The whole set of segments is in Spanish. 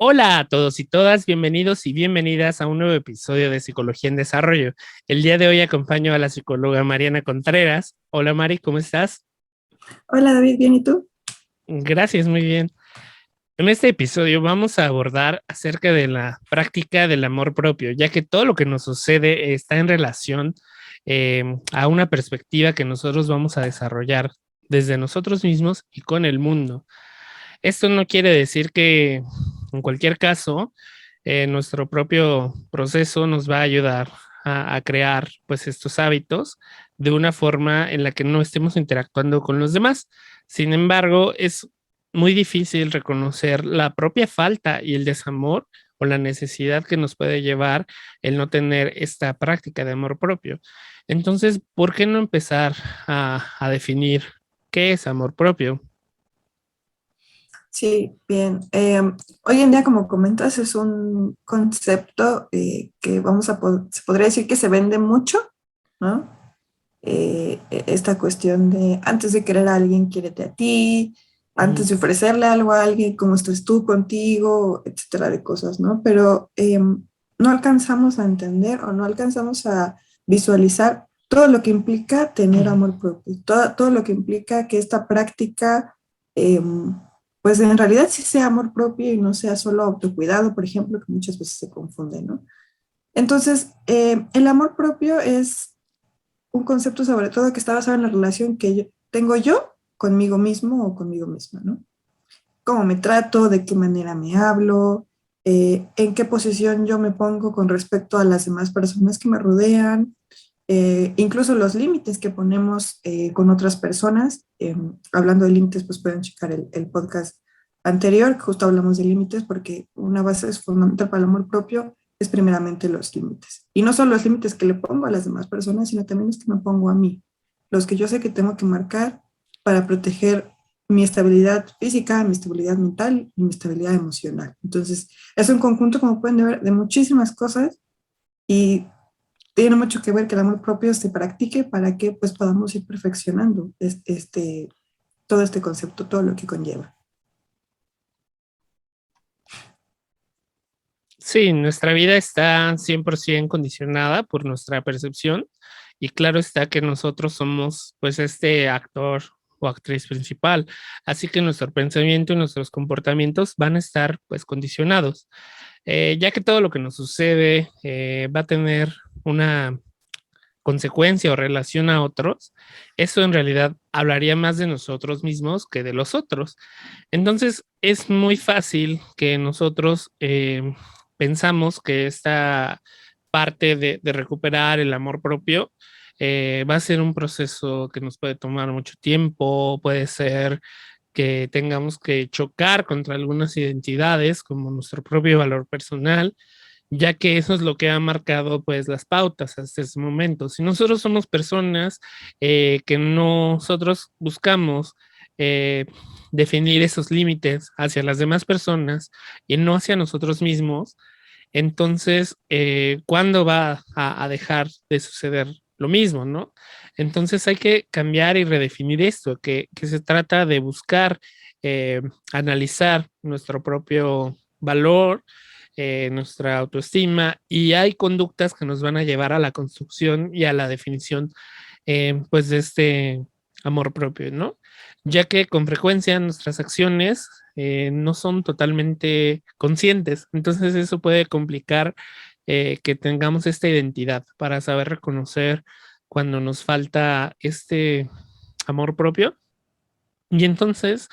Hola a todos y todas, bienvenidos y bienvenidas a un nuevo episodio de Psicología en Desarrollo. El día de hoy acompaño a la psicóloga Mariana Contreras. Hola Mari, ¿cómo estás? Hola David, ¿bien y tú? Gracias, muy bien. En este episodio vamos a abordar acerca de la práctica del amor propio, ya que todo lo que nos sucede está en relación a una perspectiva que nosotros vamos a desarrollar desde nosotros mismos y con el mundo. Esto no quiere decir que en cualquier caso nuestro propio proceso nos va a ayudar a crear pues estos hábitos de una forma en la que no estemos interactuando con los demás. Sin embargo, es muy difícil reconocer la propia falta y el desamor o la necesidad que nos puede llevar el no tener esta práctica de amor propio. Entonces, ¿por qué no empezar a definir qué es amor propio? Sí, bien. Hoy en día, como comentas, es un concepto que se podría decir que se vende mucho, ¿no? Esta cuestión de antes de querer a alguien, quiérete a ti, Ujú. antes de ofrecerle algo a alguien, cómo estás tú contigo, etcétera, de cosas, ¿no? Pero no alcanzamos a entender o no alcanzamos a visualizar todo lo que implica tener amor propio, todo lo que implica que esta práctica pues en realidad sí sea amor propio y no sea solo autocuidado, por ejemplo, que muchas veces se confunde, ¿no? Entonces, el amor propio es un concepto sobre todo que está basado en la relación que tengo yo conmigo mismo o conmigo misma, ¿no? Cómo me trato, de qué manera me hablo, en qué posición yo me pongo con respecto a las demás personas que me rodean, incluso los límites que ponemos con otras personas. Hablando de límites, pues pueden checar el podcast anterior, justo hablamos de límites porque una base es fundamental para el amor propio es primeramente los límites. Y no solo los límites que le pongo a las demás personas, sino también los que me pongo a mí, los que yo sé que tengo que marcar para proteger mi estabilidad física, mi estabilidad mental y mi estabilidad emocional. Entonces, es un conjunto, como pueden ver, de muchísimas cosas y tiene mucho que ver que el amor propio se practique para que pues podamos ir perfeccionando todo este concepto, todo lo que conlleva. Sí, nuestra vida está 100% condicionada por nuestra percepción y claro está que nosotros somos pues este actor o actriz principal, así que nuestro pensamiento y nuestros comportamientos van a estar pues condicionados, ya que todo lo que nos sucede va a tener una consecuencia o relación a otros, eso en realidad hablaría más de nosotros mismos que de los otros. Entonces es muy fácil que nosotros pensamos que esta parte de recuperar el amor propio va a ser un proceso que nos puede tomar mucho tiempo, puede ser que tengamos que chocar contra algunas identidades como nuestro propio valor personal, ya que eso es lo que ha marcado pues las pautas hasta ese momento. Si nosotros somos personas que nosotros buscamos eh, definir esos límites hacia las demás personas y no hacia nosotros mismos, entonces, ¿cuándo va a dejar de suceder lo mismo, no? Entonces hay que cambiar y redefinir esto, que se trata de buscar, eh, analizar nuestro propio valor, nuestra autoestima, y hay conductas que nos van a llevar a la construcción y a la definición, pues, de este amor propio, ¿no? Ya que con frecuencia nuestras acciones no son totalmente conscientes, entonces eso puede complicar que tengamos esta identidad para saber reconocer cuando nos falta este amor propio. Y entonces,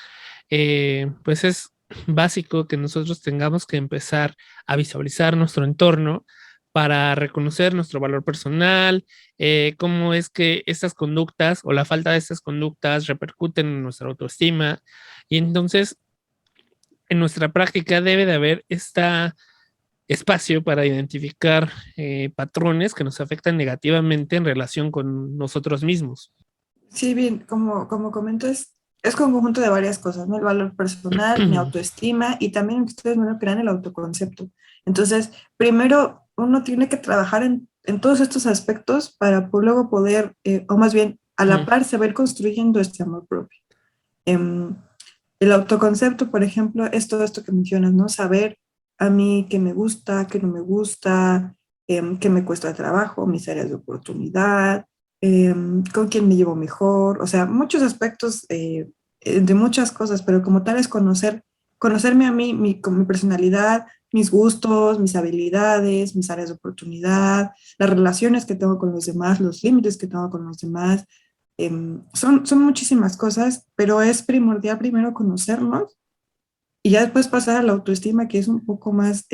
pues es básico que nosotros tengamos que empezar a visualizar nuestro entorno para reconocer nuestro valor personal, cómo es que estas conductas o la falta de estas conductas repercuten en nuestra autoestima. Y entonces, en nuestra práctica debe de haber este espacio para identificar patrones que nos afectan negativamente en relación con nosotros mismos. Sí, bien, como comento, es un conjunto de varias cosas, ¿no? El valor personal, mi autoestima y también ustedes no crean el autoconcepto. Entonces, primero uno tiene que trabajar en todos estos aspectos para luego poder, o más bien a la par, saber construyendo este amor propio. Em, el autoconcepto, por ejemplo, es todo esto que mencionas, ¿no? Saber a mí qué me gusta, qué no me gusta, qué me cuesta trabajo, mis áreas de oportunidad, con quién me llevo mejor, o sea, muchos aspectos de muchas cosas, pero como tal es conocerme a mí, con mi personalidad, mis gustos, mis habilidades, mis áreas de oportunidad, las relaciones que tengo con los demás, los límites que tengo con los demás. Son muchísimas cosas, pero es primordial primero conocernos y ya después pasar a la autoestima, que es un poco más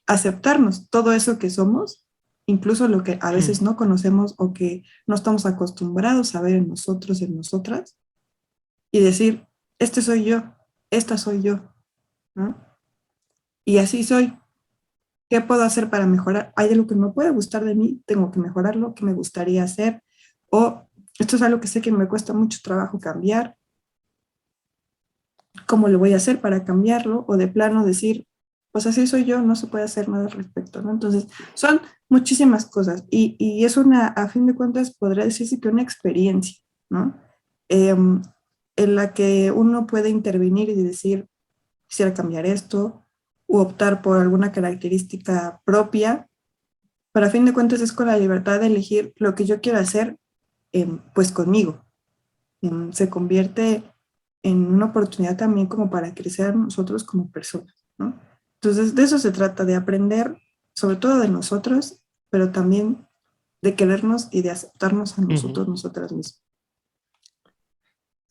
aceptarnos todo eso que somos, incluso lo que a veces no conocemos o que no estamos acostumbrados a ver en nosotros, en nosotras, y decir, este soy yo, esta soy yo, ¿no? Y así soy. ¿Qué puedo hacer para mejorar? Hay algo que me puede gustar de mí, tengo que mejorarlo, que me gustaría hacer, o esto es algo que sé que me cuesta mucho trabajo cambiar, ¿cómo lo voy a hacer para cambiarlo? O de plano decir, pues así soy yo, no se puede hacer nada al respecto, ¿no? Entonces, son muchísimas cosas y es una, a fin de cuentas, podría decirse que una experiencia, ¿no? Em, en la que uno puede intervenir y decir, quisiera cambiar esto, u optar por alguna característica propia, pero a fin de cuentas es con la libertad de elegir lo que yo quiero hacer, pues conmigo. Se convierte en una oportunidad también como para crecer nosotros como personas, ¿no? Entonces, de eso se trata, de aprender, sobre todo de nosotros, pero también de querernos y de aceptarnos a Ujú. nosotros, nosotras mismas.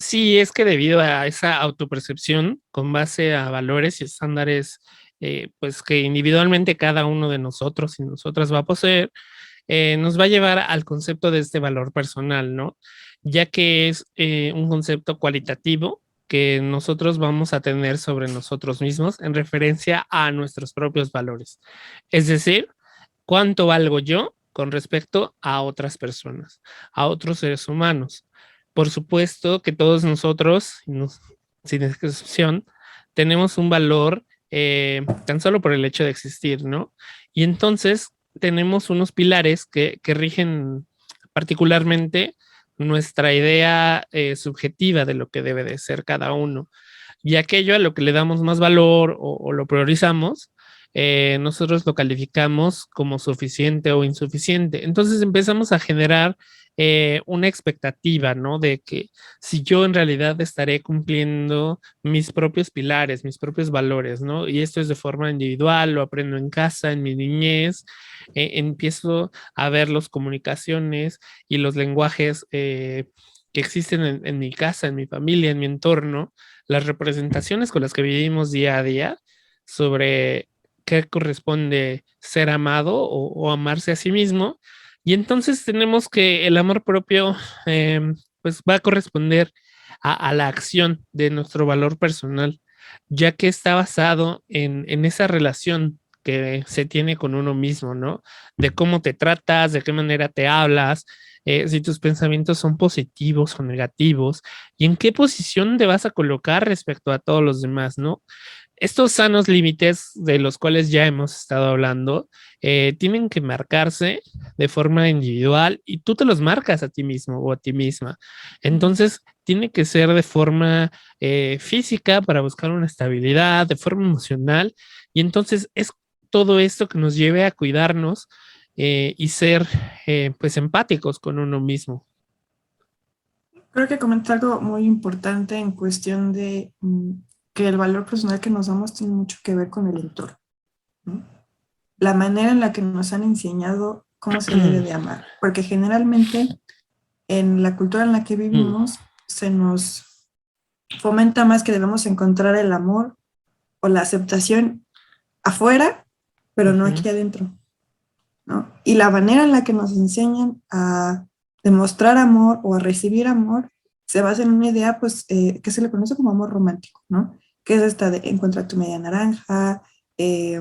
Sí, es que debido a esa autopercepción con base a valores y estándares, pues que individualmente cada uno de nosotros y nosotras va a poseer, nos va a llevar al concepto de este valor personal, ¿no? Ya que es un concepto cualitativo que nosotros vamos a tener sobre nosotros mismos en referencia a nuestros propios valores. Es decir, ¿cuánto valgo yo con respecto a otras personas, a otros seres humanos? Por supuesto que todos nosotros, sin excepción, tenemos un valor tan solo por el hecho de existir, ¿no? Y entonces tenemos unos pilares que rigen particularmente nuestra idea subjetiva de lo que debe de ser cada uno. Y aquello a lo que le damos más valor o lo priorizamos, nosotros lo calificamos como suficiente o insuficiente. Entonces empezamos a generar una expectativa, ¿no? De que si yo en realidad estaré cumpliendo mis propios pilares, mis propios valores, ¿no? Y esto es de forma individual, lo aprendo en casa, en mi niñez, empiezo a ver las comunicaciones y los lenguajes que existen en mi casa, en mi familia, en mi entorno, las representaciones con las que vivimos día a día sobre qué corresponde ser amado o amarse a sí mismo. Y entonces tenemos que el amor propio pues va a corresponder a la acción de nuestro valor personal, ya que está basado en esa relación que se tiene con uno mismo, ¿no? De cómo te tratas, de qué manera te hablas, si tus pensamientos son positivos o negativos, y en qué posición te vas a colocar respecto a todos los demás, ¿no? Estos sanos límites de los cuales ya hemos estado hablando tienen que marcarse de forma individual y tú te los marcas a ti mismo o a ti misma. Entonces, tiene que ser de forma física para buscar una estabilidad, de forma emocional, y entonces es todo esto que nos lleve a cuidarnos y ser pues empáticos con uno mismo. Creo que comenta algo muy importante en cuestión de que el valor personal que nos damos tiene mucho que ver con el entorno, ¿no? La manera en la que nos han enseñado cómo se debe de amar, porque generalmente en la cultura en la que vivimos se nos fomenta más que debemos encontrar el amor o la aceptación afuera, pero no aquí adentro, ¿no? Y la manera en la que nos enseñan a demostrar amor o a recibir amor se basa en una idea, pues, que se le conoce como amor romántico, ¿no? Que es esta de encuentra tu media naranja, eh,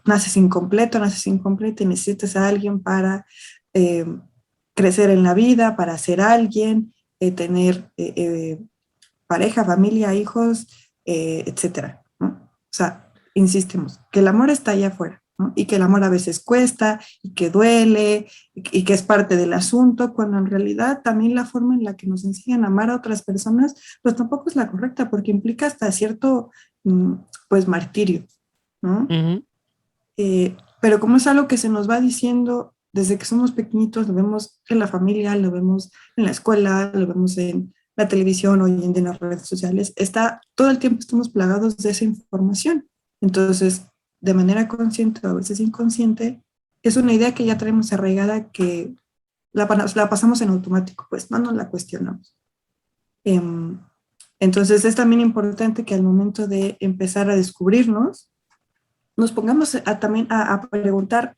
naces incompleto, naces incompleta y necesitas a alguien para eh, crecer en la vida, para ser alguien, tener pareja, familia, hijos, etcétera, ¿no? O sea, insistimos, que el amor está allá afuera, ¿no? Y que el amor a veces cuesta y que duele y que es parte del asunto, cuando en realidad también la forma en la que nos enseñan a amar a otras personas, pues tampoco es la correcta, porque implica hasta cierto, pues, martirio, ¿no? Ujú. Pero como es algo que se nos va diciendo desde que somos pequeñitos, lo vemos en la familia, lo vemos en la escuela, lo vemos en la televisión, hoy en día en las redes sociales, todo el tiempo estamos plagados de esa información. Entonces, de manera consciente o a veces inconsciente, es una idea que ya tenemos arraigada que la pasamos en automático, pues no nos la cuestionamos. Em, entonces, es también importante que al momento de empezar a descubrirnos, nos pongamos también a preguntar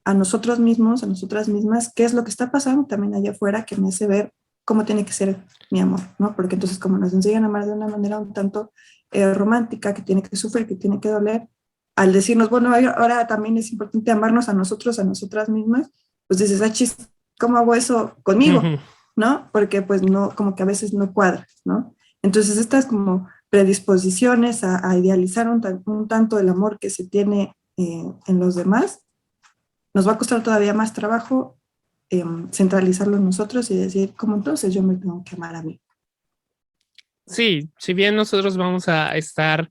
a nosotros mismos, a nosotras mismas, qué es lo que está pasando también allá afuera que me hace ver cómo tiene que ser mi amor, ¿no? Porque entonces como nos enseñan a amar de una manera un tanto romántica, que tiene que sufrir, que tiene que doler, al decirnos, bueno, ahora también es importante amarnos a nosotros, a nosotras mismas, pues dices, ah, chis, ¿cómo hago eso conmigo? Ujú. ¿No? Porque pues no, como que a veces no cuadra, ¿no? Entonces estas como predisposiciones a idealizar un tanto el amor que se tiene en los demás, nos va a costar todavía más trabajo centralizarlo en nosotros y decir, ¿cómo entonces yo me tengo que amar a mí? Sí, si bien nosotros vamos a estar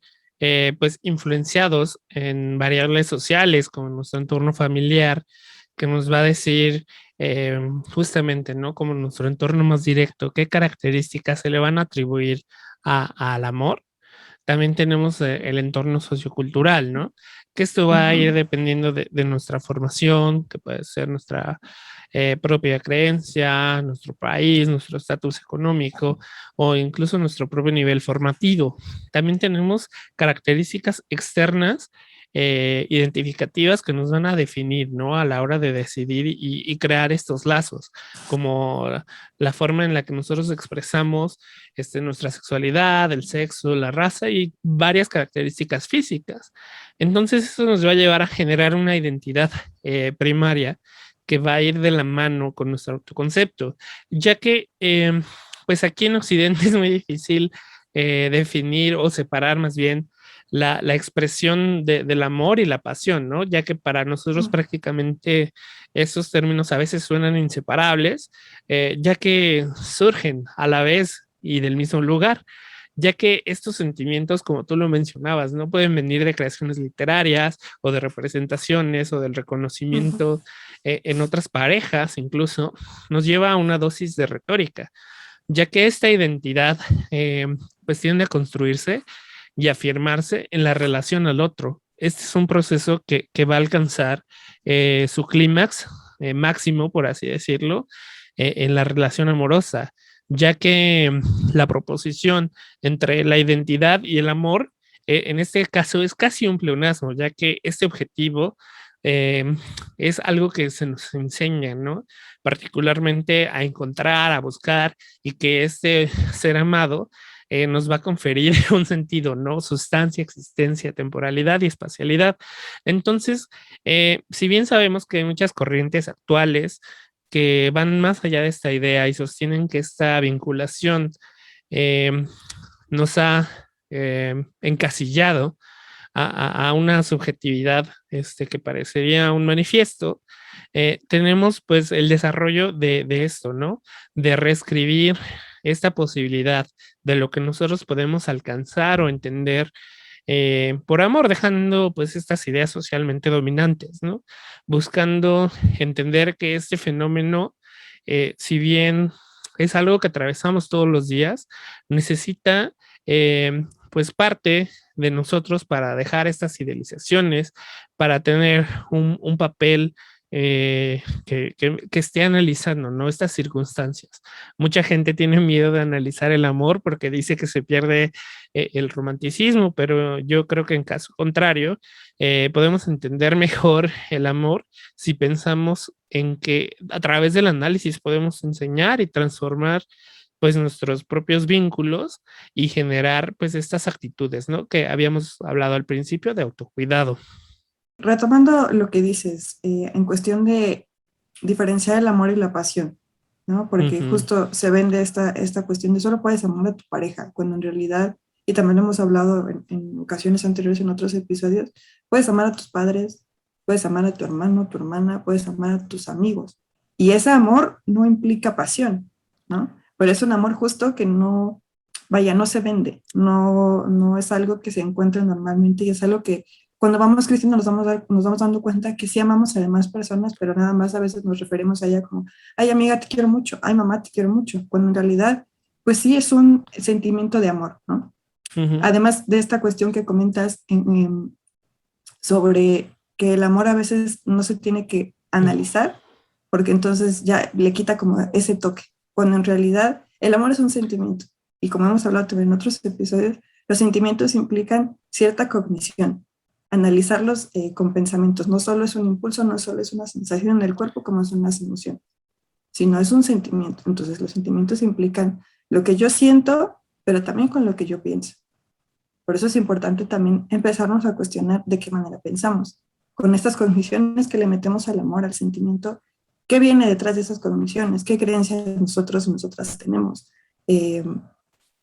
pues influenciados en variables sociales como nuestro entorno familiar, que nos va a decir justamente, ¿no? Como nuestro entorno más directo, qué características se le van a atribuir al amor. También tenemos el entorno sociocultural, ¿no? Que esto va a ir Ujú. dependiendo de nuestra formación, que puede ser nuestra propia creencia, nuestro país, nuestro estatus económico o incluso nuestro propio nivel formativo. También tenemos características externas identificativas que nos van a definir, ¿no? A la hora de decidir y crear estos lazos, como la forma en la que nosotros expresamos nuestra sexualidad, el sexo, la raza y varias características físicas. Entonces eso nos va a llevar a generar una identidad primaria que va a ir de la mano con nuestro autoconcepto, ya que pues aquí en Occidente es muy difícil definir o separar más bien la expresión del amor y la pasión, ¿no? Ya que para nosotros prácticamente esos términos a veces suenan inseparables, ya que surgen a la vez y del mismo lugar, ya que estos sentimientos, como tú lo mencionabas, no pueden venir de creaciones literarias o de representaciones o del Ujú. reconocimiento en otras parejas, incluso nos lleva a una dosis de retórica, ya que esta identidad pues tiende a construirse y afirmarse en la relación al otro. Este es un proceso que va a alcanzar su clímax máximo, por así decirlo, en la relación amorosa, ya que la proposición entre la identidad y el amor, en este caso, es casi un pleonasmo, ya que este objetivo eh, es algo que se nos enseña, ¿no? Particularmente a encontrar, a buscar y que este ser amado nos va a conferir un sentido, ¿no? Sustancia, existencia, temporalidad y espacialidad. Entonces, si bien sabemos que hay muchas corrientes actuales que van más allá de esta idea y sostienen que esta vinculación eh, nos ha encasillado a una subjetividad que parecería un manifiesto, tenemos pues el desarrollo de esto, ¿no? De reescribir esta posibilidad de lo que nosotros podemos alcanzar o entender por amor, dejando pues estas ideas socialmente dominantes, ¿no? Buscando entender que este fenómeno, si bien es algo que atravesamos todos los días, necesita pues parte de nosotros para dejar estas idealizaciones, para tener un papel que esté analizando, ¿no? Estas circunstancias. Mucha gente tiene miedo de analizar el amor porque dice que se pierde el romanticismo, pero yo creo que en caso contrario, podemos entender mejor el amor si pensamos en que a través del análisis podemos enseñar y transformar pues nuestros propios vínculos y generar pues estas actitudes, ¿no? Que habíamos hablado al principio de autocuidado. Retomando lo que dices, en cuestión de diferenciar el amor y la pasión, ¿no? Porque Ujú. justo se vende esta cuestión de solo puedes amar a tu pareja, cuando en realidad, y también lo hemos hablado en ocasiones anteriores en otros episodios, puedes amar a tus padres, puedes amar a tu hermano, tu hermana, puedes amar a tus amigos. Y ese amor no implica pasión, ¿no? Pero es un amor justo que no se vende, no es algo que se encuentra normalmente y es algo que cuando vamos creciendo nos vamos dando cuenta que sí amamos a demás personas, pero nada más a veces nos referimos a ella como, ay amiga, te quiero mucho, ay mamá, te quiero mucho, cuando en realidad, pues sí es un sentimiento de amor, ¿no? Ujú. Además de esta cuestión que comentas sobre que el amor a veces no se tiene que analizar, porque entonces ya le quita como ese toque, cuando en realidad el amor es un sentimiento. Y como hemos hablado también en otros episodios, los sentimientos implican cierta cognición, analizarlos con pensamientos. No solo es un impulso, no solo es una sensación en el cuerpo como son las emociones, sino es un sentimiento. Entonces los sentimientos implican lo que yo siento, pero también con lo que yo pienso. Por eso es importante también empezarnos a cuestionar de qué manera pensamos. Con estas cogniciones que le metemos al amor, al sentimiento, ¿qué viene detrás de esas cogniciones? ¿Qué creencias nosotros y nosotras tenemos? Eh,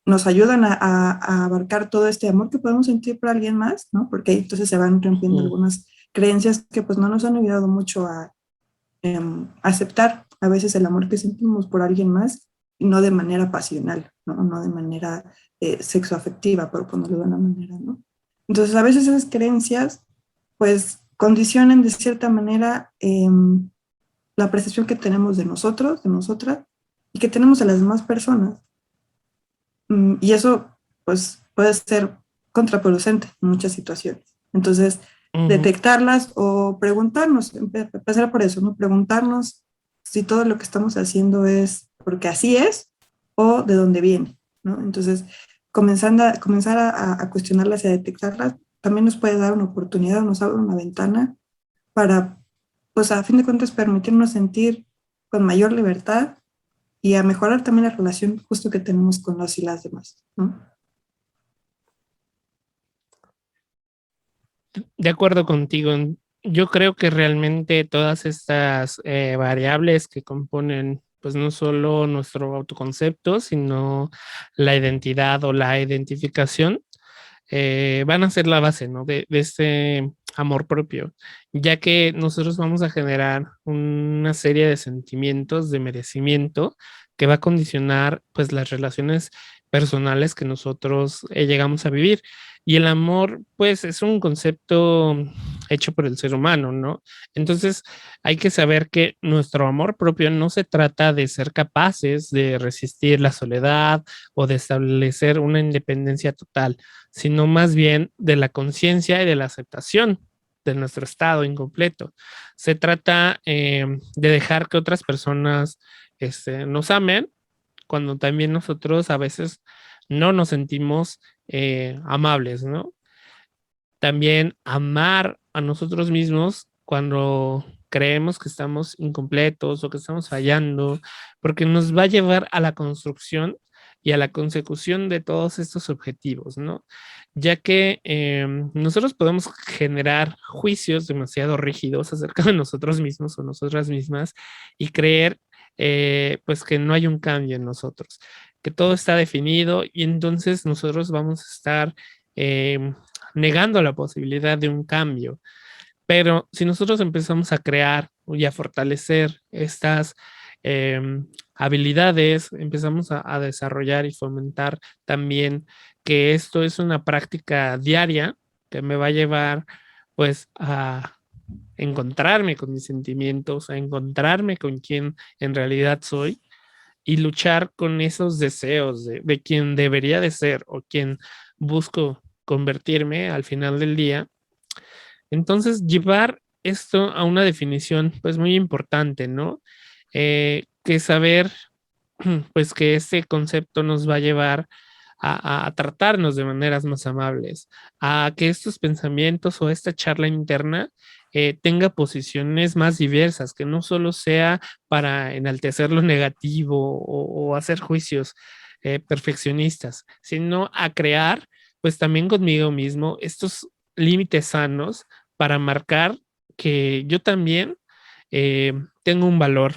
nos ayudan a abarcar todo este amor que podemos sentir por alguien más, ¿no? Porque ahí entonces se van rompiendo Mm. algunas creencias que pues no nos han ayudado mucho a aceptar a veces el amor que sentimos por alguien más y no de manera pasional, ¿no? No de manera sexoafectiva, por ponerlo de una manera, ¿no? Entonces a veces esas creencias pues condicionan de cierta manera la percepción que tenemos de nosotros, de nosotras y que tenemos de las demás personas. Y eso pues puede ser contraproducente en muchas situaciones. Entonces, Ujú. detectarlas o preguntarnos, empezar por eso, ¿no? Preguntarnos si todo lo que estamos haciendo es porque así es o de dónde viene, ¿no? Entonces, comenzar a cuestionarlas y a detectarlas también nos puede dar una oportunidad, nos abre una ventana para, pues a fin de cuentas, permitirnos sentir con mayor libertad y a mejorar también la relación justo que tenemos con los y las demás, ¿no? De acuerdo contigo. Yo creo que realmente todas estas variables que componen, pues no solo nuestro autoconcepto, sino la identidad o la identificación, van a ser la base, ¿no? De este amor propio, ya que nosotros vamos a generar una serie de sentimientos de merecimiento que va a condicionar, pues, las relaciones personales que nosotros llegamos a vivir. Y el amor, pues, es un concepto hecho por el ser humano, ¿no? Entonces, hay que saber que nuestro amor propio no se trata de ser capaces de resistir la soledad o de establecer una independencia total, sino más bien de la conciencia y de la aceptación de nuestro estado incompleto. Se trata de dejar que otras personas nos amen cuando también nosotros a veces no nos sentimos amables, ¿no? También amar a nosotros mismos cuando creemos que estamos incompletos o que estamos fallando, porque nos va a llevar a la construcción y a la consecución de todos estos objetivos, ¿no? Ya que nosotros podemos generar juicios demasiado rígidos acerca de nosotros mismos o nosotras mismas y creer pues que no hay un cambio en nosotros, que todo está definido y entonces nosotros vamos a estar negando la posibilidad de un cambio. Pero si nosotros empezamos a crear y a fortalecer estas eh, habilidades, empezamos a desarrollar y fomentar también que esto es una práctica diaria que me va a llevar pues a encontrarme con mis sentimientos, a encontrarme con quien en realidad soy y luchar con esos deseos de quien debería de ser o quien busco convertirme al final del día. Entonces, llevar esto a una definición, pues muy importante, ¿no? Que saber, pues que este concepto nos va a llevar a tratarnos de maneras más amables, a que estos pensamientos o esta charla interna tenga posiciones más diversas, que no solo sea para enaltecer lo negativo o hacer juicios perfeccionistas, sino a crear, pues también conmigo mismo, estos límites sanos para marcar que yo también tengo un valor,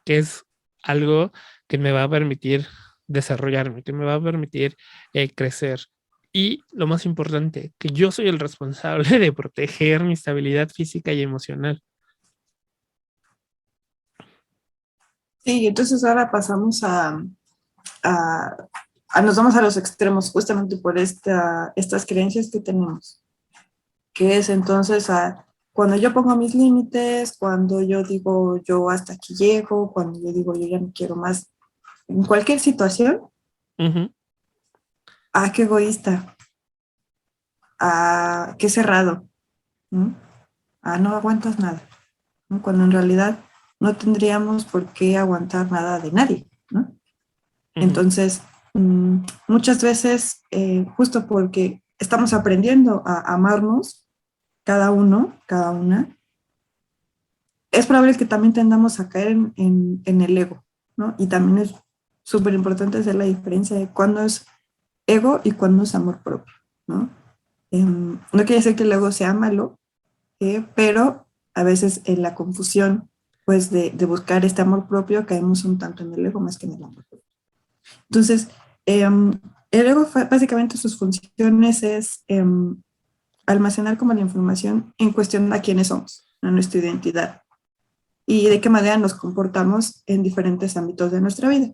que es algo que me va a permitir desarrollarme, que me va a permitir crecer. Y lo más importante, que yo soy el responsable de proteger mi estabilidad física y emocional. Sí, entonces ahora pasamos a, nos vamos a los extremos justamente por estas creencias que tenemos. que es entonces cuando yo pongo mis límites, cuando yo digo yo hasta aquí llego, cuando yo digo yo ya no quiero más, en cualquier situación, qué egoísta, qué cerrado, ¿no? No aguantas nada, ¿no? Cuando en realidad no tendríamos por qué aguantar nada de nadie, ¿no? Entonces, muchas veces, justo porque estamos aprendiendo a amarnos, cada uno, cada una, es probable que también tendamos a caer en el ego, ¿no? Y también es súper importante hacer la diferencia de cuándo es ego y cuándo es amor propio, ¿no? No quiere decir que el ego sea malo, pero a veces en la confusión, pues, de buscar este amor propio, caemos un tanto en el ego más que en el amor propio. Entonces, el ego básicamente sus funciones es almacenar como la información en cuestión a quiénes somos, a nuestra identidad y de qué manera nos comportamos en diferentes ámbitos de nuestra vida,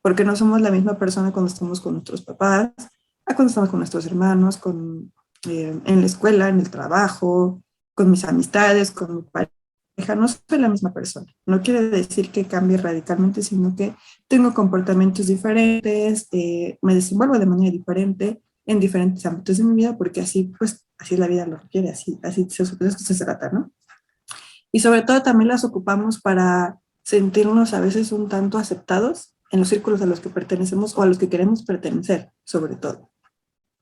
porque no somos la misma persona cuando estamos con nuestros papás, a cuando estamos con nuestros hermanos, en la escuela, en el trabajo, con mis amistades, con mi pareja. No soy la misma persona. No quiere decir que cambie radicalmente, sino que tengo comportamientos diferentes, me desenvuelvo de manera diferente en diferentes ámbitos de mi vida, porque así, pues, así la vida lo requiere, así se trata, ¿no? Y sobre todo también las ocupamos para sentirnos a veces un tanto aceptados en los círculos a los que pertenecemos o a los que queremos pertenecer, sobre todo.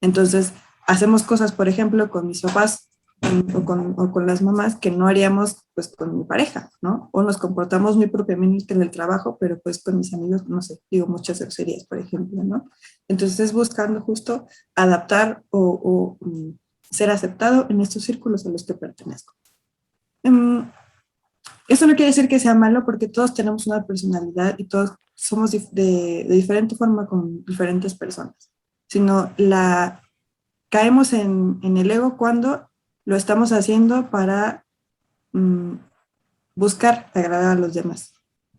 Entonces, hacemos cosas, por ejemplo, con mis papás o con las mamás que no haríamos pues con mi pareja, ¿no? O nos comportamos muy propiamente en el trabajo, pero pues con mis amigos, no sé, digo muchas groserías, por ejemplo, ¿no? Entonces es buscando justo adaptar o ser aceptado en estos círculos a los que pertenezco. Eso no quiere decir que sea malo porque todos tenemos una personalidad y todos somos de diferente forma con diferentes personas, sino caemos en el ego cuando lo estamos haciendo para buscar agradar a los demás,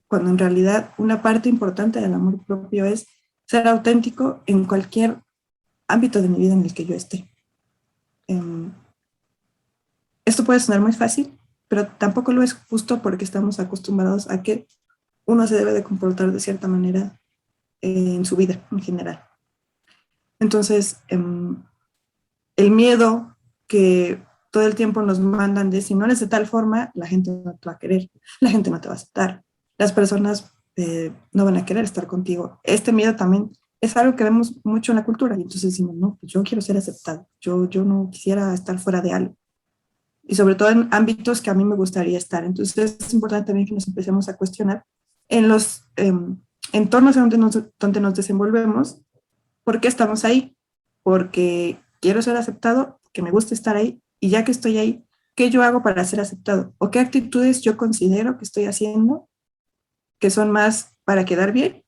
cuando en realidad una parte importante del amor propio es ser auténtico en cualquier ámbito de mi vida en el que yo esté. Esto puede sonar muy fácil, pero tampoco lo es justo porque estamos acostumbrados a que uno se debe de comportar de cierta manera en su vida en general. Entonces, el miedo que todo el tiempo nos mandan de si no eres de tal forma, la gente no te va a querer, la gente no te va a aceptar, las personas no van a querer estar contigo. Este miedo también es algo que vemos mucho en la cultura y entonces decimos, no, pues yo quiero ser aceptado, yo no quisiera estar fuera de algo. Y sobre todo en ámbitos que a mí me gustaría estar. Entonces es importante también que nos empecemos a cuestionar en los entornos en donde nos desenvolvemos, ¿por qué estamos ahí? Porque quiero ser aceptado, que me gusta estar ahí, y ya que estoy ahí, ¿qué yo hago para ser aceptado? ¿O qué actitudes yo considero que estoy haciendo que son más para quedar bien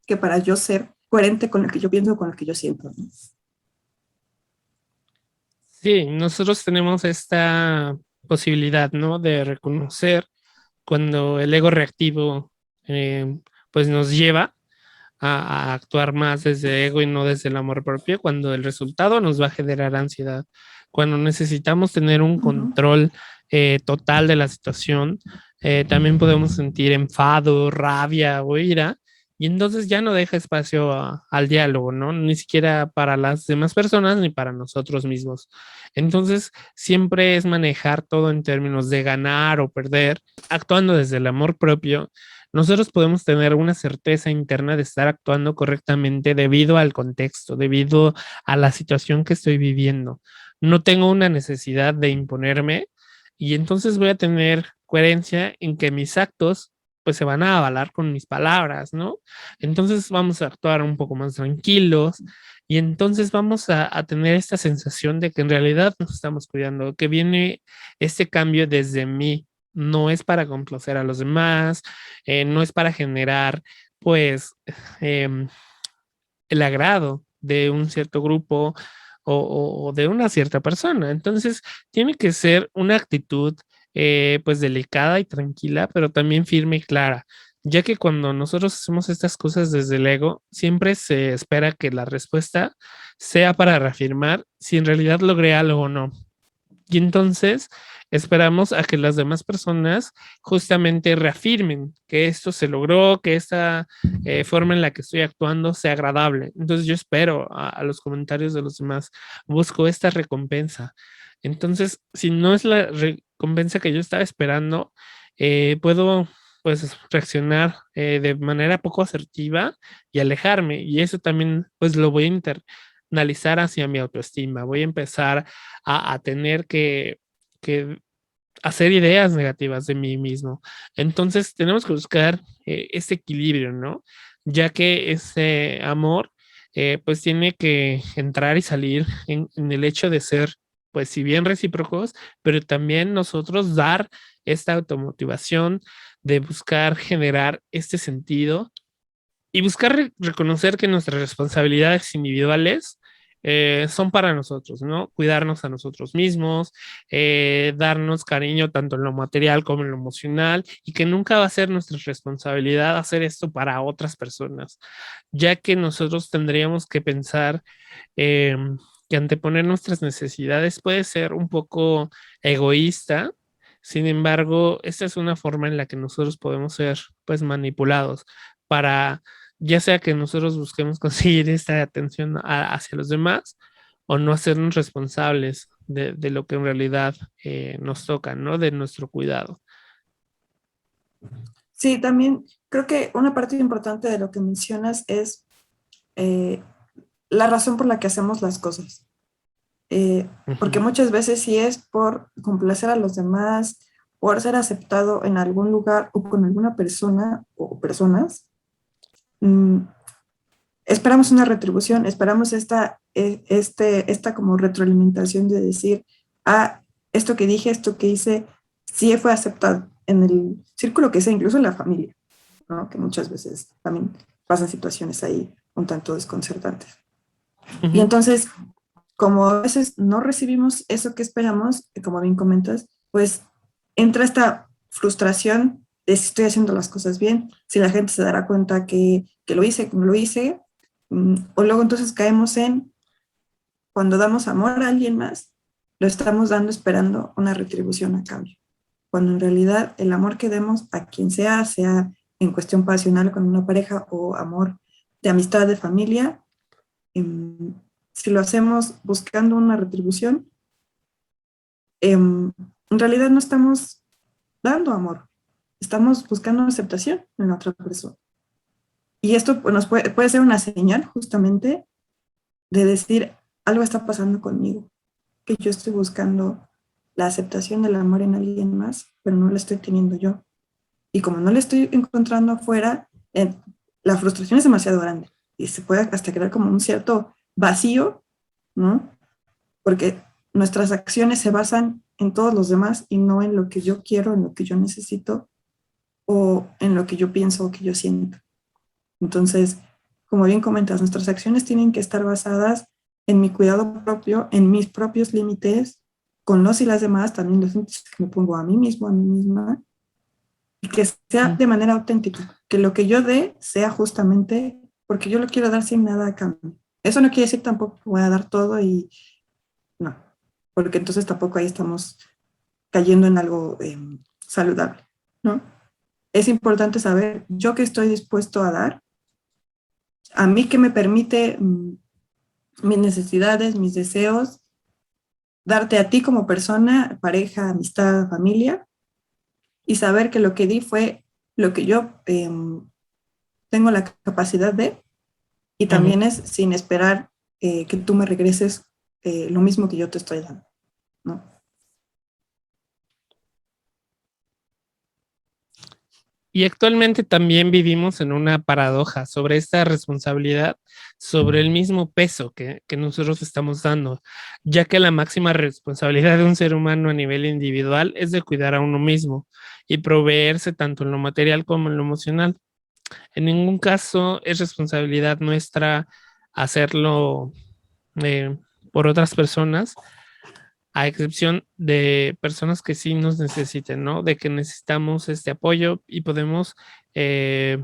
que para yo ser coherente con lo que yo pienso, con lo que yo siento, ¿no? Sí, nosotros tenemos esta posibilidad, ¿no? De reconocer cuando el ego reactivo, pues nos lleva a actuar más desde ego y no desde el amor propio, cuando el resultado nos va a generar ansiedad, cuando necesitamos tener un control total de la situación, también podemos sentir enfado, rabia o ira, y entonces ya no deja espacio al diálogo, ¿no? Ni siquiera para las demás personas ni para nosotros mismos. Entonces, siempre es manejar todo en términos de ganar o perder, actuando desde el amor propio. Nosotros podemos tener una certeza interna de estar actuando correctamente debido al contexto, debido a la situación que estoy viviendo. No tengo una necesidad de imponerme y entonces voy a tener coherencia en que mis actos pues se van a avalar con mis palabras, ¿no? Entonces vamos a actuar un poco más tranquilos y entonces vamos a tener esta sensación de que en realidad nos estamos cuidando, que viene este cambio desde mí, no es para complacer a los demás, no es para generar, pues, eh, el agrado de un cierto grupo o de una cierta persona. Entonces, tiene que ser una actitud, pues, delicada y tranquila, pero también firme y clara, ya que cuando nosotros hacemos estas cosas desde el ego, siempre se espera que la respuesta sea para reafirmar si en realidad logré algo o no. Y entonces esperamos a que las demás personas justamente reafirmen que esto se logró, que esta forma en la que estoy actuando sea agradable. Entonces yo espero a los comentarios de los demás, busco esta recompensa. Entonces, si no es la recompensa que yo estaba esperando, puedo pues reaccionar de manera poco asertiva y alejarme. Y eso también pues lo voy a internalizar hacia mi autoestima. Voy a empezar a tener que hacer ideas negativas de mí mismo. Entonces tenemos que buscar ese equilibrio, ¿no? Ya que ese amor pues tiene que entrar y salir en el hecho de ser, pues si bien recíprocos, pero también nosotros dar esta automotivación de buscar generar este sentido y buscar reconocer que nuestras responsabilidades individuales son para nosotros, ¿no? Cuidarnos a nosotros mismos, darnos cariño tanto en lo material como en lo emocional y que nunca va a ser nuestra responsabilidad hacer esto para otras personas, ya que nosotros tendríamos que pensar eh, que anteponer nuestras necesidades puede ser un poco egoísta. Sin embargo, esta es una forma en la que nosotros podemos ser pues manipulados para ya sea que nosotros busquemos conseguir esta atención hacia los demás o no hacernos responsables de lo que en realidad nos toca, ¿no? De nuestro cuidado. Sí, también creo que una parte importante de lo que mencionas es eh, la razón por la que hacemos las cosas. Porque Ujú. muchas veces sí es por complacer a los demás, por ser aceptado en algún lugar o con alguna persona o personas. mm, Esperamos una retribución, esperamos esta como retroalimentación de decir, ah, esto que dije, esto que hice, sí fue aceptado en el círculo que sea, incluso en la familia, ¿no? Que muchas veces también pasan situaciones ahí un tanto desconcertantes. Y Ujú. entonces, como a veces no recibimos eso que esperamos, como bien comentas, pues entra esta frustración de si estoy haciendo las cosas bien, si la gente se dará cuenta que lo hice, que no lo hice, o luego entonces caemos en, cuando damos amor a alguien más, lo estamos dando esperando una retribución a cambio, cuando en realidad el amor que demos a quien sea, sea en cuestión pasional con una pareja o amor de amistad, de familia, si lo hacemos buscando una retribución, en realidad no estamos dando amor, estamos buscando aceptación en la otra persona. Y esto pues, nos puede ser una señal justamente de decir, algo está pasando conmigo, que yo estoy buscando la aceptación del amor en alguien más, pero no la estoy teniendo yo. Y como no la estoy encontrando afuera, la frustración es demasiado grande y se puede hasta crear como un cierto vacío, ¿no? Porque nuestras acciones se basan en todos los demás y no en lo que yo quiero, en lo que yo necesito o en lo que yo pienso o que yo siento. Entonces, como bien comentas, nuestras acciones tienen que estar basadas en mi cuidado propio, en mis propios límites, con los y las demás, también los límites que me pongo a mí mismo, a mí misma, y que sea de manera auténtica, que lo que yo dé sea justamente porque yo lo quiero dar sin nada a cambio. Eso no quiere decir tampoco que voy a dar todo y no, porque entonces tampoco ahí estamos cayendo en algo saludable, ¿no? Es importante saber yo qué estoy dispuesto a dar, a mí que me permite mis necesidades, mis deseos, darte a ti como persona, pareja, amistad, familia, y saber que lo que di fue lo que yo tengo la capacidad de, y Ujú. también es sin esperar que tú me regreses lo mismo que yo te estoy dando, ¿no? Y actualmente también vivimos en una paradoja sobre esta responsabilidad, sobre el mismo peso que nosotros estamos dando, ya que la máxima responsabilidad de un ser humano a nivel individual es de cuidar a uno mismo y proveerse tanto en lo material como en lo emocional. En ningún caso es responsabilidad nuestra hacerlo eh, por otras personas, a excepción de personas que sí nos necesiten, ¿no? De que necesitamos este apoyo y podemos eh,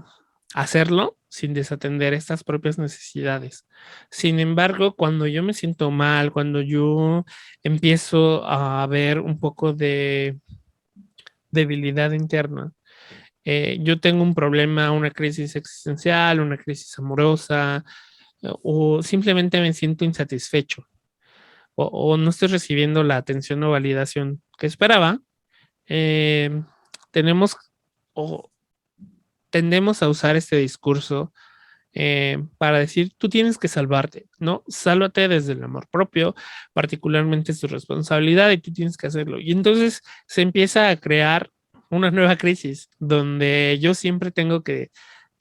hacerlo, sin desatender estas propias necesidades. Sin embargo, cuando yo me siento mal, cuando yo empiezo a ver un poco de debilidad interna, yo tengo un problema, una crisis existencial, una crisis amorosa, o simplemente me siento insatisfecho, o no estoy recibiendo la atención o validación que esperaba, eh, tenemos o tendemos a usar este discurso para decir, tú tienes que salvarte, ¿no? Sálvate desde el amor propio, particularmente es tu responsabilidad y tú tienes que hacerlo. Y entonces se empieza a crear una nueva crisis donde yo siempre tengo que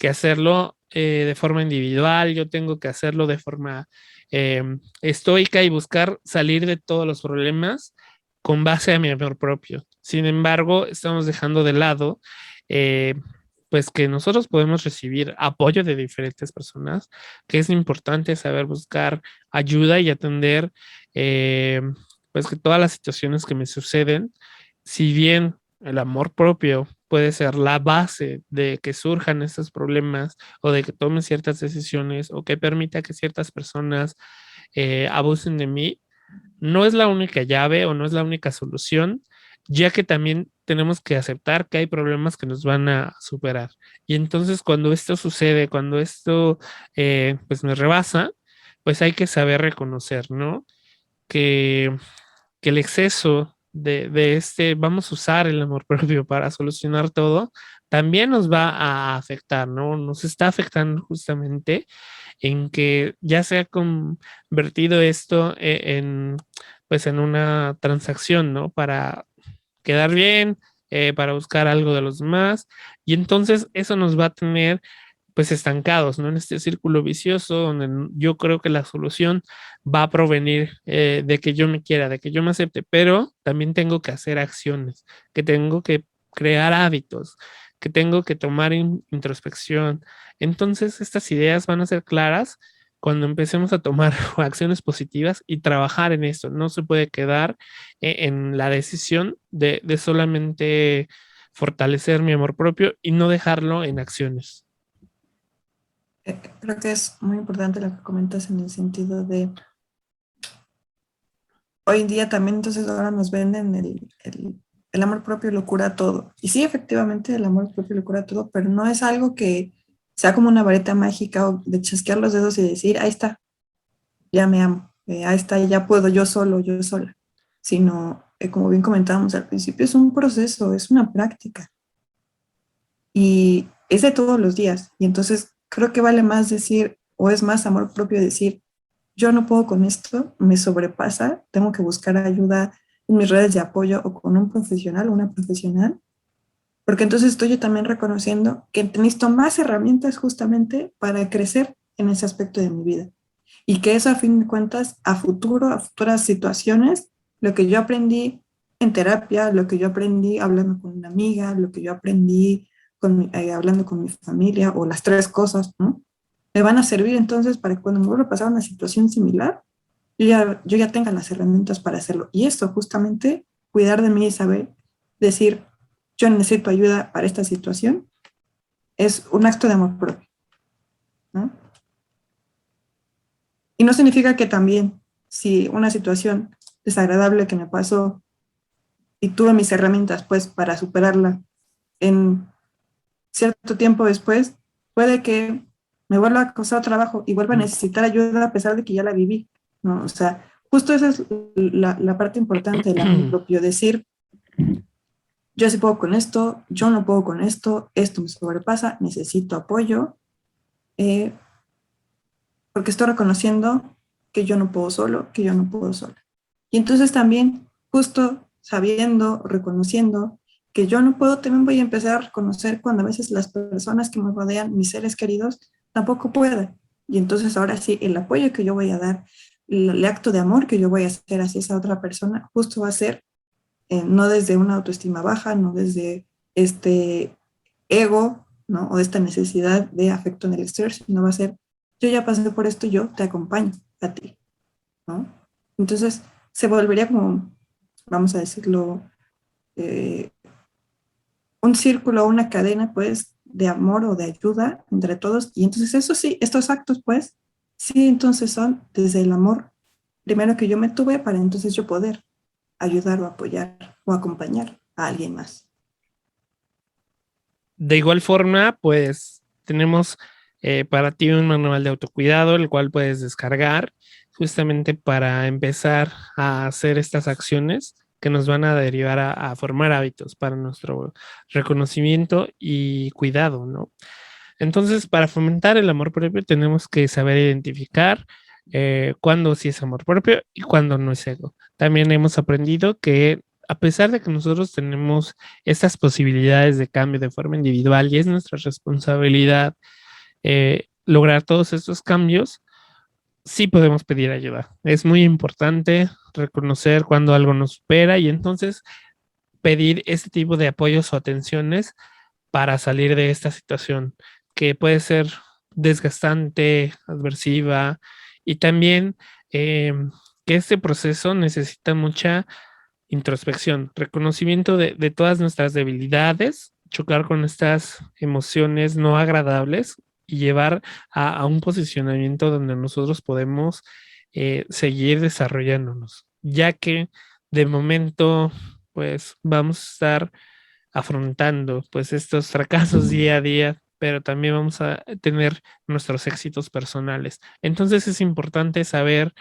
hacerlo de forma individual, yo tengo que hacerlo de forma eh, estoica y buscar salir de todos los problemas con base a mi amor propio. Sin embargo, estamos dejando de lado eh, pues que nosotros podemos recibir apoyo de diferentes personas, que es importante saber buscar ayuda y atender eh, pues que todas las situaciones que me suceden, si bien el amor propio puede ser la base de que surjan estos problemas o de que tome ciertas decisiones o que permita que ciertas personas abusen de mí, no es la única llave o no es la única solución, ya que también tenemos que aceptar que hay problemas que nos van a superar. Y entonces cuando esto sucede, cuando esto pues me rebasa, pues hay que saber reconocer, ¿no? Que, que el exceso de este, vamos a usar el amor propio para solucionar todo, también nos va a afectar, ¿no? Nos está afectando justamente en que ya se ha convertido esto pues en una transacción, ¿no? Para quedar bien, para buscar algo de los demás, y entonces eso nos va a tener pues estancados, ¿no? En este círculo vicioso donde yo creo que la solución va a provenir de que yo me quiera, de que yo me acepte, pero también tengo que hacer acciones, que tengo que crear hábitos, que tengo que tomar introspección. Entonces, estas ideas van a ser claras cuando empecemos a tomar acciones positivas y trabajar en esto. No se puede quedar en la decisión de solamente fortalecer mi amor propio y no dejarlo en acciones. Creo que es muy importante lo que comentas en el sentido de hoy en día también entonces ahora nos venden el amor propio lo cura todo. Y sí, efectivamente, el amor propio lo cura todo, pero no es algo que sea como una varita mágica o de chasquear los dedos y decir, ahí está, ya me amo, ahí está, ya puedo yo solo, yo sola. Sino, como bien comentábamos al principio, es un proceso, es una práctica. Y es de todos los días. Y entonces creo que vale más decir, o es más amor propio decir, yo no puedo con esto, me sobrepasa, tengo que buscar ayuda en mis redes de apoyo o con un profesional o una profesional, porque entonces estoy yo también reconociendo que necesito más herramientas justamente para crecer en ese aspecto de mi vida. Y que eso a fin de cuentas, a futuro, a futuras situaciones, lo que yo aprendí en terapia, lo que yo aprendí hablando con una amiga, lo que yo aprendí hablando con mi familia, o las tres cosas, ¿no? Me van a servir entonces para que cuando me vuelva a pasar una situación similar, yo ya tenga las herramientas para hacerlo. Y esto justamente, cuidar de mí y saber decir, yo necesito ayuda para esta situación, es un acto de amor propio, ¿no? Y no significa que también, si una situación desagradable que me pasó y tuve mis herramientas pues para superarla en cierto tiempo después, puede que me vuelva a costar trabajo y vuelva a necesitar ayuda a pesar de que ya la viví, ¿no? O sea, justo esa es la parte importante del amor propio, decir, yo sí puedo con esto, yo no puedo con esto me sobrepasa, necesito apoyo, eh, porque estoy reconociendo que yo no puedo solo, que yo no puedo sola. Y entonces también, justo sabiendo, reconociendo que yo no puedo, también voy a empezar a reconocer cuando a veces las personas que me rodean, mis seres queridos, tampoco pueden. Y entonces ahora sí, el apoyo que yo voy a dar, el acto de amor que yo voy a hacer hacia esa otra persona, justo va a ser no desde una autoestima baja, no desde este ego, ¿no? O de esta necesidad de afecto en el exterior, sino va a ser, yo ya pasé por esto, yo te acompaño a ti, ¿no? Entonces se volvería como, vamos a decirlo, eh, un círculo, una cadena, pues, de amor o de ayuda entre todos. Y entonces eso sí, estos actos pues, sí, entonces son desde el amor, primero que yo me tuve para entonces yo poder ayudar o apoyar o acompañar a alguien más. De igual forma, pues tenemos para ti un manual de autocuidado, el cual puedes descargar justamente para empezar a hacer estas acciones que nos van a derivar a formar hábitos para nuestro reconocimiento y cuidado, ¿no? Entonces, para fomentar el amor propio, tenemos que saber identificar cuándo sí es amor propio y cuándo no es ego. También hemos aprendido que a pesar de que nosotros tenemos estas posibilidades de cambio de forma individual y es nuestra responsabilidad lograr todos estos cambios, sí podemos pedir ayuda. Es muy importante reconocer cuando algo nos supera y entonces pedir este tipo de apoyos o atenciones para salir de esta situación que puede ser desgastante, adversiva y también eh, que este proceso necesita mucha introspección, reconocimiento de todas nuestras debilidades, chocar con estas emociones no agradables y llevar a un posicionamiento donde nosotros podemos seguir desarrollándonos, ya que de momento pues vamos a estar afrontando pues estos fracasos día a día, pero también vamos a tener nuestros éxitos personales. Entonces es importante saber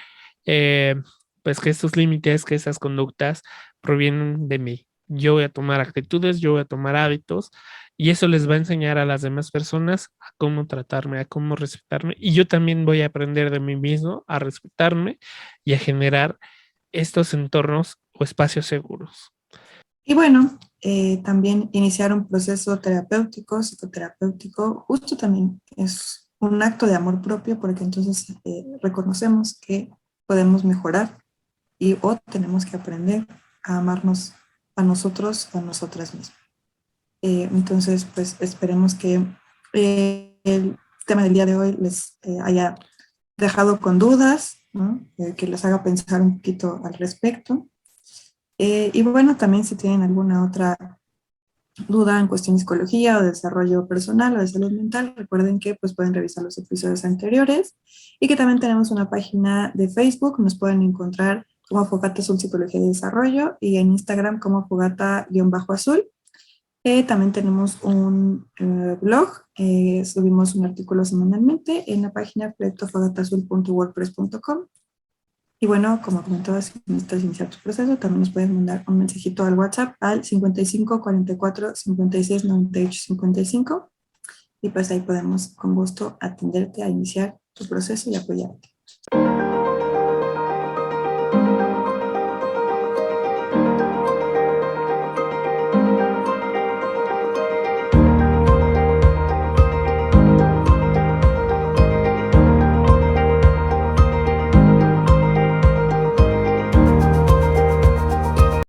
eh, pues que estos límites, que esas conductas provienen de mí. Yo voy a tomar actitudes, yo voy a tomar hábitos y eso les va a enseñar a las demás personas a cómo tratarme, a cómo respetarme y yo también voy a aprender de mí mismo a respetarme y a generar estos entornos o espacios seguros. Y bueno, también iniciar un proceso terapéutico, psicoterapéutico, justo también es un acto de amor propio porque entonces reconocemos que podemos mejorar y o tenemos que aprender a amarnos a nosotros o a nosotras mismas. Entonces, pues esperemos que el tema del día de hoy les haya dejado con dudas, ¿no? Que les haga pensar un poquito al respecto. Y bueno, también si tienen alguna otra duda en cuestión de psicología o de desarrollo personal o de salud mental, recuerden que pues pueden revisar los episodios anteriores y que también tenemos una página de Facebook, nos pueden encontrar como Fogata Azul Psicología y Desarrollo y en Instagram como Fogata-Azul. También tenemos un blog, subimos un artículo semanalmente en la página proyectofogatazul.wordpress.com. Y bueno, como comentaba, si necesitas iniciar tu proceso, también nos puedes mandar un mensajito al WhatsApp al 55 44 56 98 55 y pues ahí podemos con gusto atenderte a iniciar tu proceso y apoyarte.